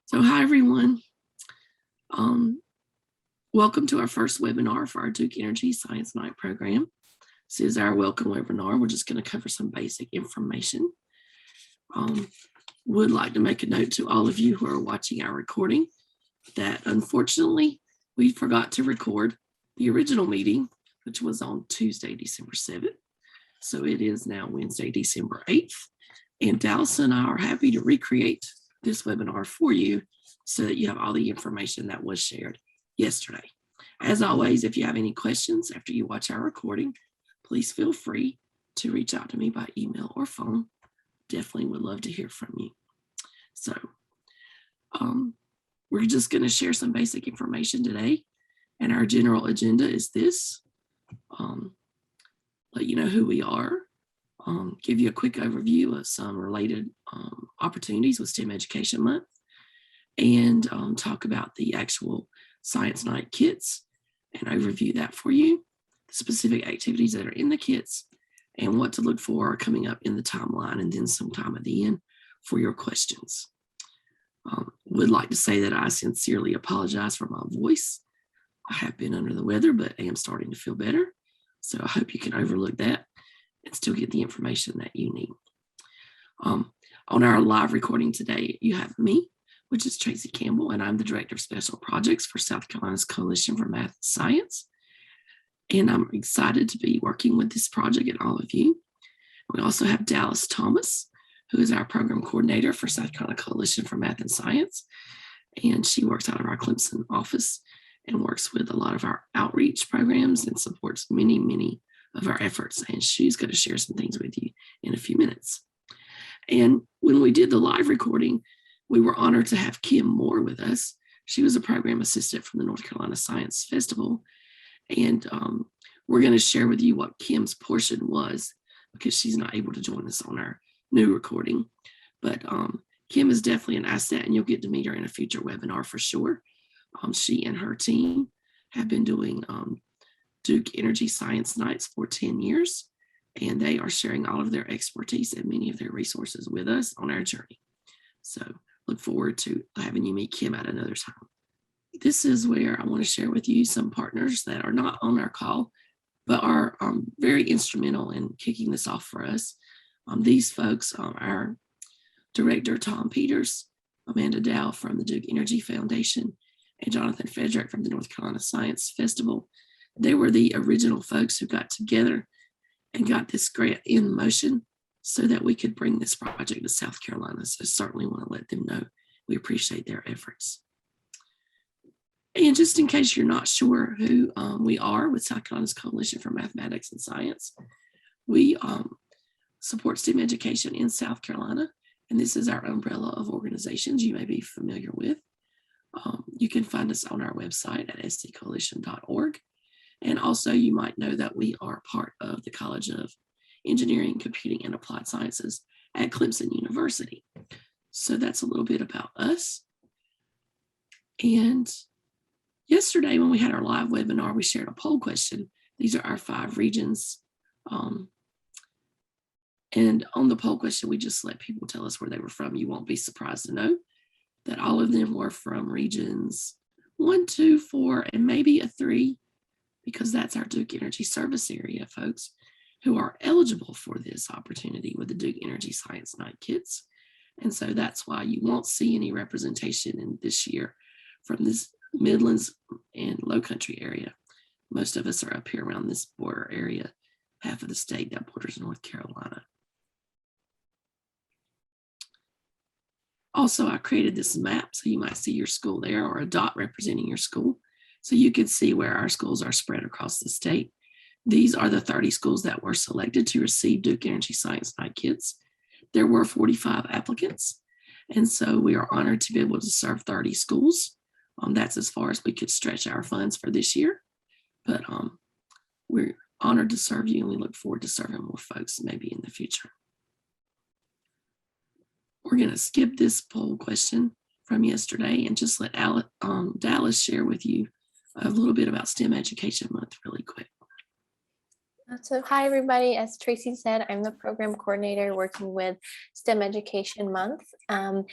So hi, everyone. Um, Welcome to our first webinar for our Duke Energy Science Night program. This is our welcome webinar. We're just going to cover some basic information. Would like to make a note to all of you who are watching our recording that unfortunately we forgot to record the original meeting, which was on Tuesday, December 7th. So it is now Wednesday, December 8th. And Dallas and I are happy to recreate this webinar for you so that you have all the information that was shared yesterday. As always, if you have any questions after you watch our recording, please feel free to reach out to me by email or phone. Definitely would love to hear from you. So we're just going to share some basic information today. And our general agenda is this. Let you know who we are. Give you a quick overview of some related opportunities with STEM Education Month, and talk about the actual Science Night kits and overview that for you, the specific activities that are in the kits, and what to look for coming up in the timeline, and then some time at the end for your questions. Would like to say that I sincerely apologize for my voice. I have been under the weather, but I am starting to feel better. So I hope you can overlook that and still get the information that you need. On our live recording today, you have me, which is Tracy Campbell, and I'm the Director of Special Projects for Psychonauts Coalition for Math and Science. And I'm excited to be working with this project and all of you. We also have Dallas Thomas, who is our Program Coordinator for Psychonauts Coalition for Math and Science. And she works out of our Clemson office and works with a lot of our outreach programs and supports many of our efforts. And she's going to share some things with you in a few minutes. And when we did the live recording, we were honored to have Kim Moore with us. She was a program assistant from the North Carolina Science Festival. And we're going to share with you what Kim's portion was, because she's not able to join us on our new recording. But Kim is definitely an asset, and you'll get to meet her in a future webinar for sure. She and her team have been doing Duke Energy Science Nights for 10 years, and they are sharing all of their expertise and many of their resources with us on our journey. So look forward to having you meet Kim at another time. This is where I want to share with you some partners that are not on our call, but are very instrumental in kicking this off for us. These folks, our director, Tom Peters, Amanda Dow from the Duke Energy Foundation, and Jonathan Frederick from the North Carolina Science Festival. They were the original folks who got together and got this grant in motion so that we could bring this project to South Carolina. So certainly want to let them know we appreciate their efforts. And just in case you're not sure who we are with Psychonauts Coalition for Mathematics and Science, we support STEM education in South Carolina, and this is our umbrella of organizations you may be familiar with. You can find us on our website at stcoalition.org. And also you might know that we are part of the College of Engineering, Computing, and Applied Sciences at Clemson University. So that's a little bit about us. And yesterday when we had our live webinar, we shared a poll question. These are our 5 regions. And on the poll question, we just let people tell us where they were from. You won't be surprised to know that all of them were from regions 1, 2, 4, and maybe a 3, because that's our Duke Energy service area folks who are eligible for this opportunity with the Duke Energy Science Night kits. And so that's why you won't see any representation in this year from this Midlands and Low Country area. Most of us are up here around this border area, half of the state that borders North Carolina. Also, I created this map so you might see your school there, or a dot representing your school, so you can see where our schools are spread across the state. These are the 30 schools that were selected to receive Duke Energy Science Night kits. There were 45 applicants, and so we are honored to be able to serve 30 schools. That's as far as we could stretch our funds for this year, but we're honored to serve you, and we look forward to serving more folks maybe in the future. We're going to skip this poll question from yesterday and just let Dallas share with you a little bit about STEM Education Month really quick. So hi, everybody. As Tracy said, I'm the program coordinator working with STEM Education Month. And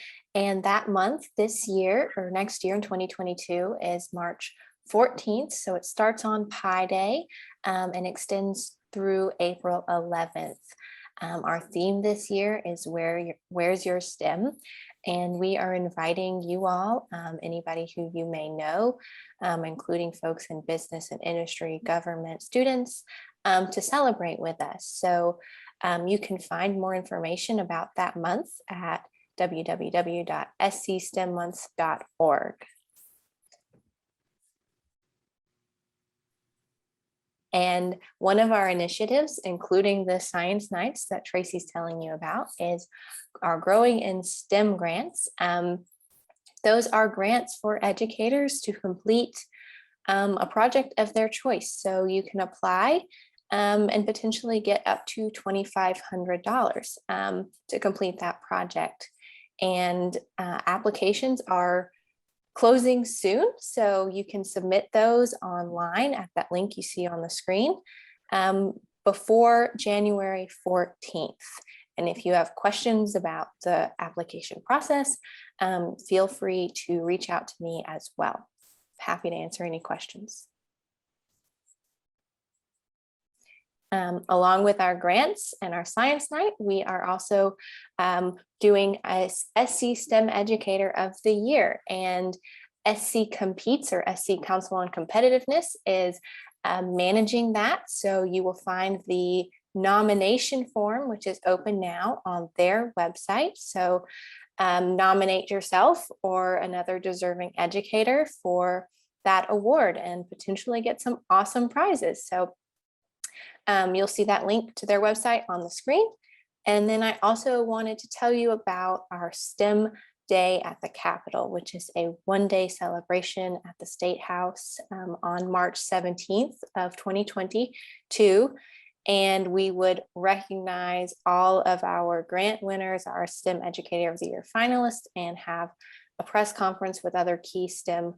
that month this year or next year in 2022 is March 14th. So it starts on Pi Day and extends through April 11th. Our theme this year is Where's Your STEM? And we are inviting you all, anybody who you may know, including folks in business and industry, government, students, to celebrate with us. So you can find more information about that month at www.scstemmonth.org. And one of our initiatives, including the science nights that Tracy's telling you about, is our Growing in STEM grants. Those are grants for educators to complete a project of their choice. So you can apply and potentially get up to $2,500 to complete that project. And applications are closing soon, so you can submit those online at that link you see on the screen before January 14th. And if you have questions about the application process, feel free to reach out to me as well. Happy to answer any questions. Along with our grants and our science night, we are also doing a SC STEM Educator of the Year, and SC Competes, or SC Council on Competitiveness, is managing that. So you will find the nomination form, which is open now on their website. So nominate yourself or another deserving educator for that award and potentially get some awesome prizes. So you'll see that link to their website on the screen. And then I also wanted to tell you about our STEM Day at the Capitol, which is a one-day celebration at the State House on March 17th of 2022. And we would recognize all of our grant winners, our STEM Educator of the Year finalists, and have a press conference with other key STEM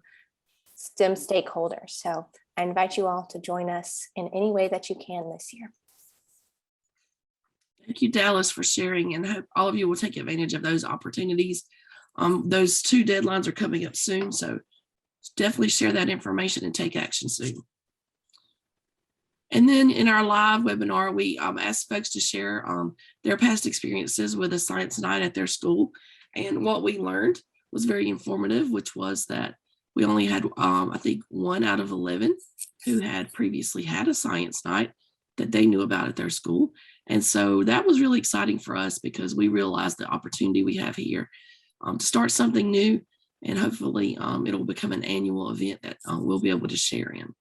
stakeholders. So I invite you all to join us in any way that you can this year. Thank you, Dallas, for sharing, and I hope all of you will take advantage of those opportunities. Those 2 deadlines are coming up soon, so definitely share that information and take action soon. And then in our live webinar, we asked folks to share their past experiences with a science night at their school. And what we learned was very informative, which was that we only had, I think, 1 out of 11 who had previously had a science night that they knew about at their school. And so that was really exciting for us because we realized the opportunity we have here to start something new, and hopefully it'll become an annual event that we'll be able to share in.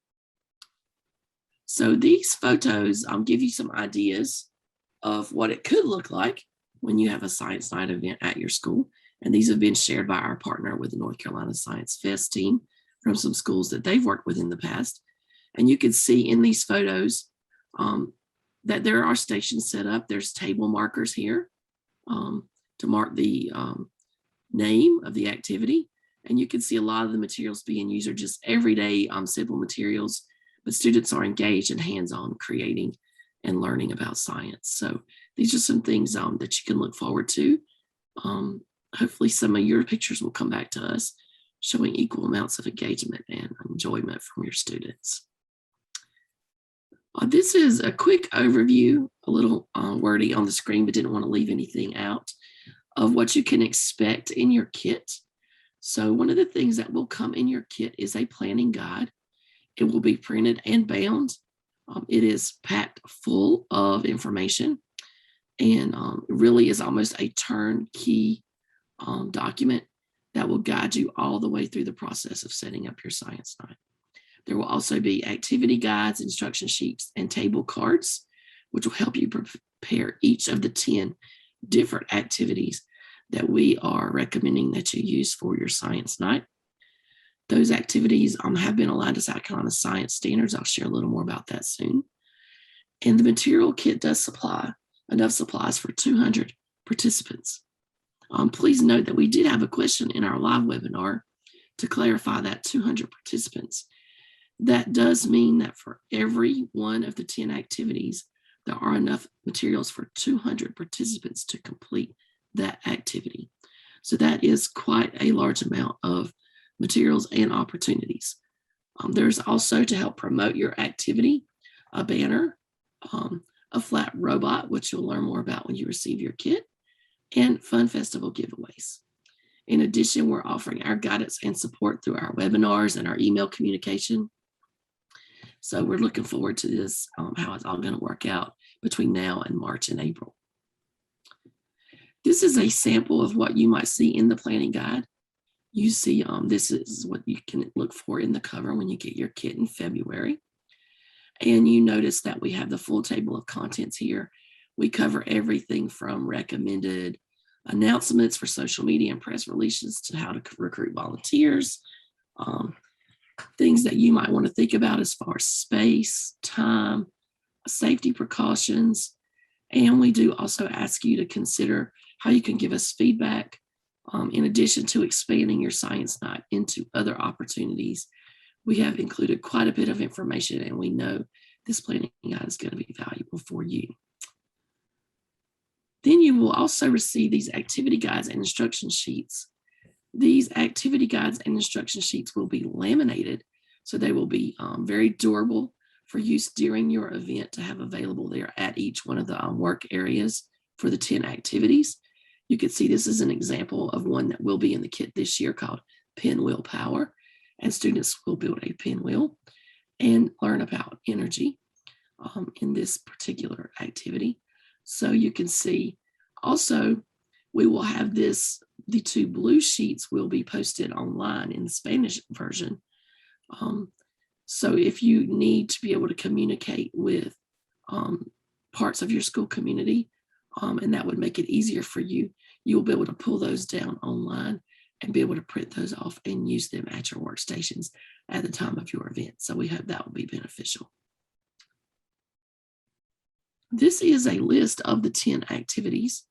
So these photos give you some ideas of what it could look like when you have a science night event at your school. And these have been shared by our partner with the North Carolina Science Fest team from some schools that they've worked with in the past. And you can see in these photos that there are stations set up. There's table markers here to mark the name of the activity. And you can see a lot of the materials being used are just everyday simple materials, but students are engaged and hands-on creating and learning about science. So these are some things that you can look forward to. Hopefully some of your pictures will come back to us showing equal amounts of engagement and enjoyment from your students. This is a quick overview, a little wordy on the screen, but didn't want to leave anything out, of what you can expect in your kit. So one of the things that will come in your kit is a planning guide. It will be printed and bound. It is packed full of information and really is almost a turnkey document that will guide you all the way through the process of setting up your science night. There will also be activity guides, instruction sheets, and table cards, which will help you prepare each of the 10 different activities that we are recommending that you use for your science night. Those activities have been aligned to South Carolina science standards. I'll share a little more about that soon. And the material kit does supply enough supplies for 200 participants. Please note that we did have a question in our live webinar to clarify that 200 participants. That does mean that for every one of the 10 activities, there are enough materials for 200 participants to complete that activity. So that is quite a large amount of materials and opportunities. There's also, to help promote your activity, a banner, a flat robot, which you'll learn more about when you receive your kit, and fun festival giveaways. In addition, we're offering our guidance and support through our webinars and our email communication. So we're looking forward to this, how it's all going to work out between now and March and April. This is a sample of what you might see in the planning guide. You see, this is what you can look for in the cover when you get your kit in February. And you notice that we have the full table of contents here. We cover everything from recommended announcements for social media and press releases to how to recruit volunteers, things that you might want to think about as far as space, time, safety precautions. And we do also ask you to consider how you can give us feedback in addition to expanding your science night into other opportunities. We have included quite a bit of information, and we know this planning guide is going to be valuable for you. Then you will also receive these activity guides and instruction sheets. These activity guides and instruction sheets will be laminated, so they will be very durable for use during your event to have available there at each one of the work areas for the 10 activities. You can see this is an example of one that will be in the kit this year called Pinwheel Power, and students will build a pinwheel and learn about energy in this particular activity. So you can see also we will have this, the 2 blue sheets will be posted online in the Spanish version. So if you need to be able to communicate with parts of your school community, and that would make it easier for you, you'll be able to pull those down online and be able to print those off and use them at your workstations at the time of your event. So we hope that will be beneficial. This is a list of the 10 activities.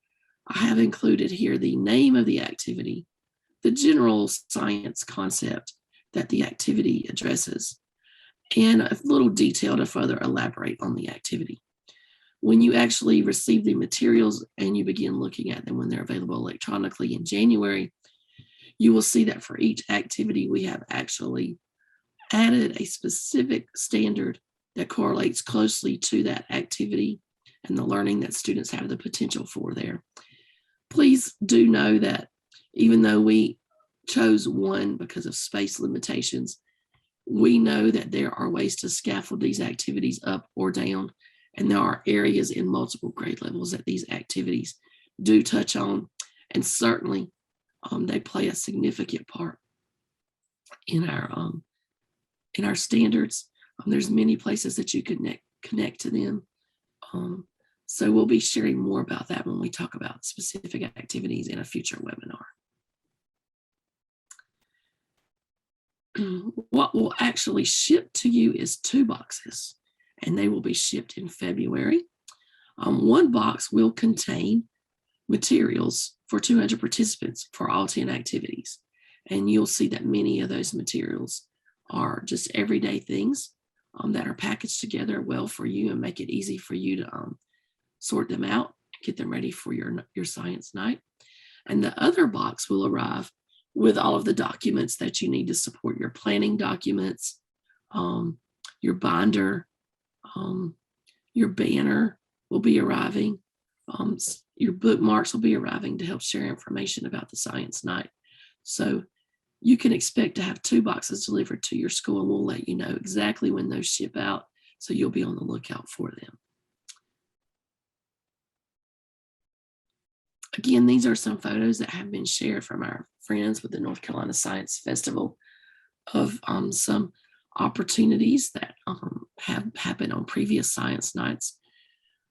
I have included here the name of the activity, the general science concept that the activity addresses, and a little detail to further elaborate on the activity. When you actually receive the materials and you begin looking at them when they're available electronically in January, you will see that for each activity, we have actually added a specific standard that correlates closely to that activity and the learning that students have the potential for there. Please do know that even though we chose one because of space limitations, we know that there are ways to scaffold these activities up or down, and there are areas in multiple grade levels that these activities do touch on, and certainly they play a significant part in our standards. There's many places that you can connect to them. So we'll be sharing more about that when we talk about specific activities in a future webinar. What will actually ship to you is 2 boxes, and they will be shipped in February. One box will contain materials for 200 participants for all 10 activities. And you'll see that many of those materials are just everyday things that are packaged together well for you and make it easy for you to sort them out, get them ready for your science night. And the other box will arrive with all of the documents that you need to support your planning documents, your binder, your banner will be arriving. Your bookmarks will be arriving to help share information about the science night. So you can expect to have 2 boxes delivered to your school, and we'll let you know exactly when those ship out, so you'll be on the lookout for them. Again, these are some photos that have been shared from our friends with the North Carolina Science Festival of some opportunities that have happened on previous science nights.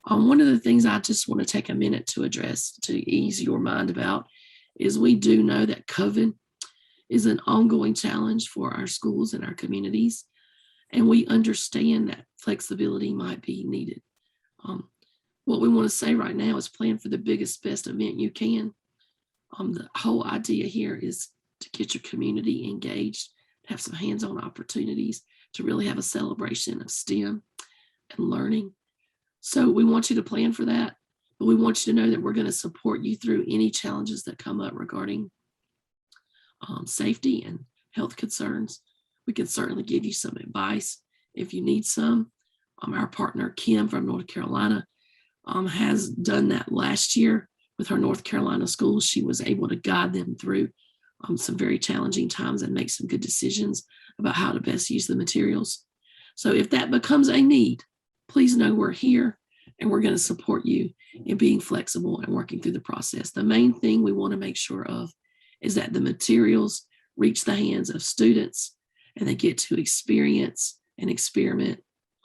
One of the things I just want to take a minute to address to ease your mind about is we do know that COVID is an ongoing challenge for our schools and our communities, and we understand that flexibility might be needed. What we want to say right now is plan for the biggest, best event you can. The whole idea here is to get your community engaged, have some hands-on opportunities, to really have a celebration of STEM and learning. So we want you to plan for that, but we want you to know that we're going to support you through any challenges that come up regarding safety and health concerns. We can certainly give you some advice if you need some. Our partner, Kim from North Carolina, has done that last year with her North Carolina schools. She was able to guide them through some very challenging times and make some good decisions about how to best use the materials. So if that becomes a need, please know we're here and we're going to support you in being flexible and working through the process. The main thing we want to make sure of is that the materials reach the hands of students and they get to experience and experiment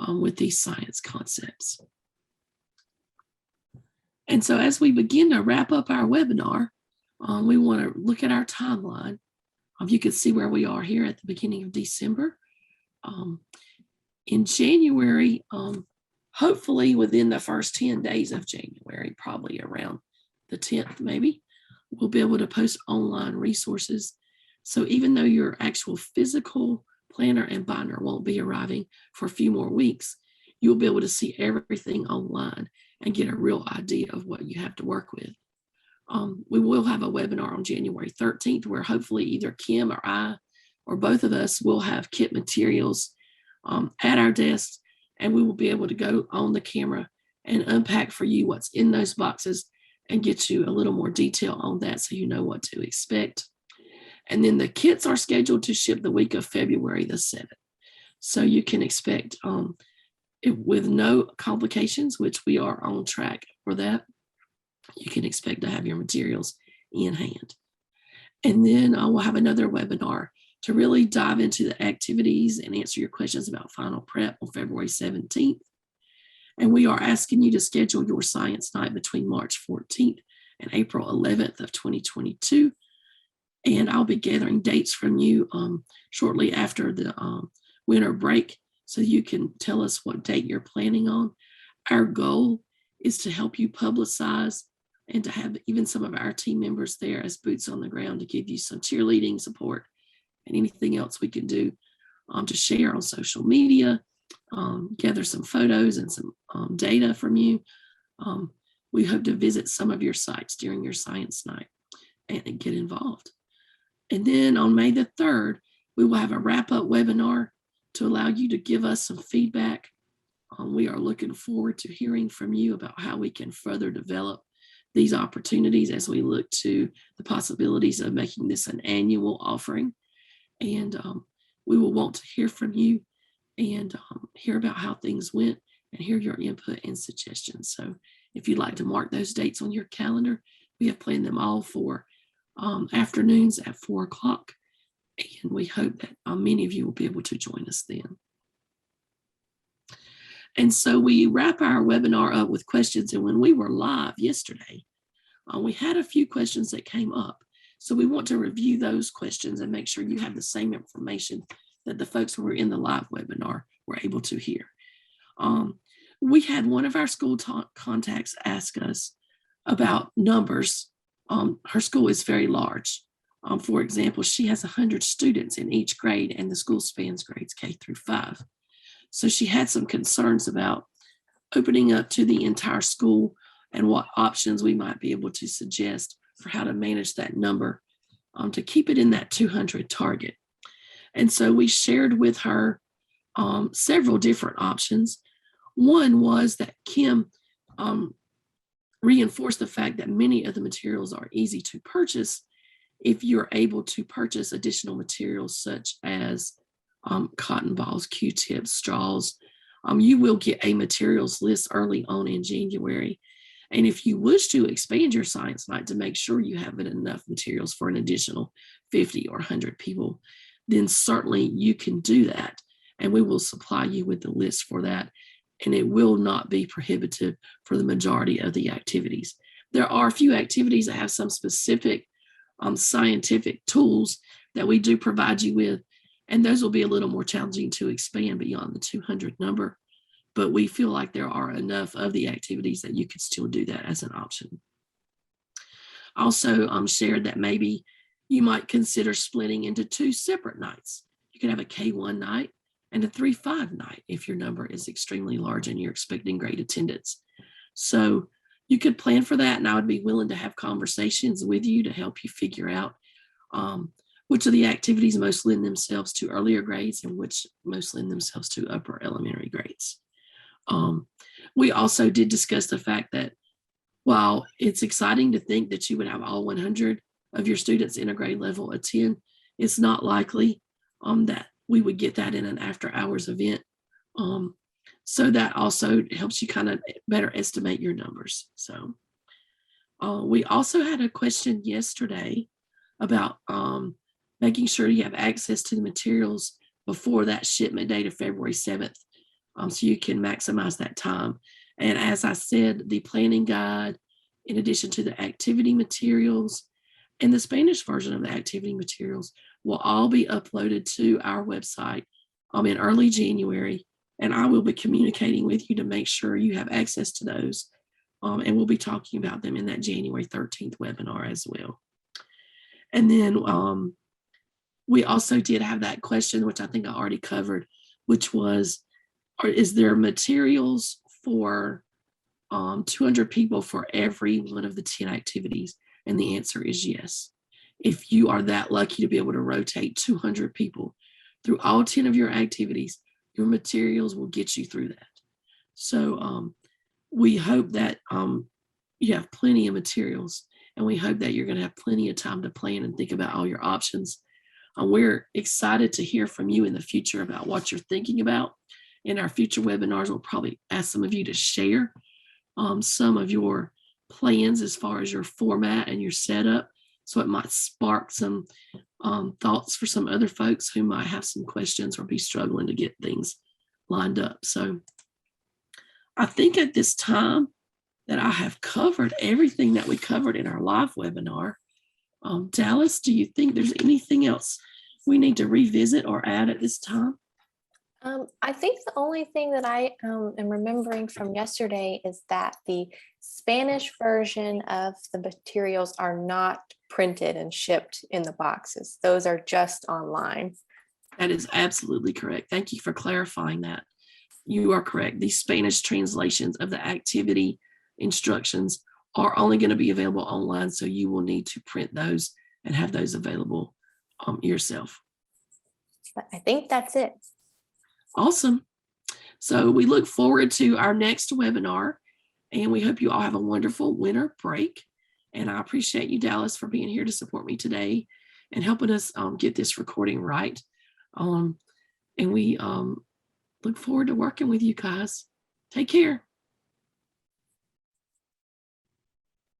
with these science concepts. And so as we begin to wrap up our webinar, we want to look at our timeline. You can see where we are here at the beginning of December. In January, hopefully within the first 10 days of January, probably around the 10th maybe, we'll be able to post online resources. So even though your actual physical planner and binder won't be arriving for a few more weeks, you'll be able to see everything online and get a real idea of what you have to work with. We will have a webinar on January 13th where hopefully either Kim or I or both of us will have kit materials at our desks, and we will be able to go on the camera and unpack for you what's in those boxes and get you a little more detail on that so you know what to expect. And then the kits are scheduled to ship the week of February the 7th. So you can expect with no complications, which we are on track for that, you can expect to have your materials in hand. And then we'll have another webinar to really dive into the activities and answer your questions about final prep on February 17th. And we are asking you to schedule your science night between March 14th and April 11th of 2022. And I'll be gathering dates from you shortly after the winter break so you can tell us what date you're planning on. Our goal is to help you publicize and to have even some of our team members there as boots on the ground to give you some cheerleading support and anything else we can do to share on social media, gather some photos and some data from you. We hope to visit some of your sites during your science night and get involved. And then on May the 3rd, we will have a wrap-up webinar to allow you to give us some feedback. We are looking forward to hearing from you about how we can further develop these opportunities as we look to the possibilities of making this an annual offering. And we will want to hear from you and hear about how things went and hear your input and suggestions. So if you'd like to mark those dates on your calendar, we have planned them all for afternoons at 4 o'clock. And we hope that many of you will be able to join us then. And so we wrap our webinar up with questions. And when we were live yesterday, we had a few questions that came up. So we want to review those questions and make sure you have the same information that the folks who were in the live webinar were able to hear. We had one of our school contacts ask us about numbers. Her school is very large. For example, she has 100 students in each grade and the school spans grades K through 5. So she had some concerns about opening up to the entire school and what options we might be able to suggest for how to manage that number to keep it in that 200 target. And so we shared with her several different options. One was that Kim reinforced the fact that many of the materials are easy to purchase if you're able to purchase additional materials such as cotton balls, Q-tips, straws. You will get a materials list early on in January. And if you wish to expand your science night to make sure you have enough materials for an additional 50 or 100 people, then certainly you can do that. And we will supply you with the list for that. And it will not be prohibitive for the majority of the activities. There are a few activities that have some specific scientific tools that we do provide you with, and those will be a little more challenging to expand beyond the 200 number. But we feel like there are enough of the activities that you could still do that as an option. Also shared that maybe you might consider splitting into 2 separate nights. You could have a K1 night and a 3-5 night if your number is extremely large and you're expecting great attendance. So you could plan for that, and I would be willing to have conversations with you to help you figure out which of the activities most lend themselves to earlier grades and which most lend themselves to upper elementary grades. We also did discuss the fact that while it's exciting to think that you would have all 100 of your students in a grade level attend, it's not likely that we would get that in an after hours event. So that also helps you kind of better estimate your numbers. So we also had a question yesterday about making sure you have access to the materials before that shipment date of February 7th, so you can maximize that time. And as I said, the planning guide, in addition to the activity materials and the Spanish version of the activity materials, will all be uploaded to our website in early January. And I will be communicating with you to make sure you have access to those. And we'll be talking about them in that January 13th webinar as well. And then we also did have that question, which I think I already covered, which was, is there materials for 200 people for every one of the 10 activities? And the answer is yes. If you are that lucky to be able to rotate 200 people through all 10 of your activities, your materials will get you through that. So we hope that you have plenty of materials, and we hope that you're going to have plenty of time to plan and think about all your options. We're excited to hear from you in the future about what you're thinking about. In our future webinars, we'll probably ask some of you to share some of your plans as far as your format and your setup. So it might spark some thoughts for some other folks who might have some questions or be struggling to get things lined up. So I think at this time that I have covered everything that we covered in our live webinar. Dallas, do you think there's anything else we need to revisit or add at this time? I think the only thing that I am remembering from yesterday is that the Spanish version of the materials are not printed and shipped in the boxes. Those are just online. That is absolutely correct. Thank you for clarifying that. You are correct. The Spanish translations of the activity instructions are only going to be available online, so you will need to print those and have those available yourself. But I think that's it. Awesome. So we look forward to our next webinar, and we hope you all have a wonderful winter break. And I appreciate you, Dallas, for being here to support me today and helping us get this recording right. And we look forward to working with you guys. Take care.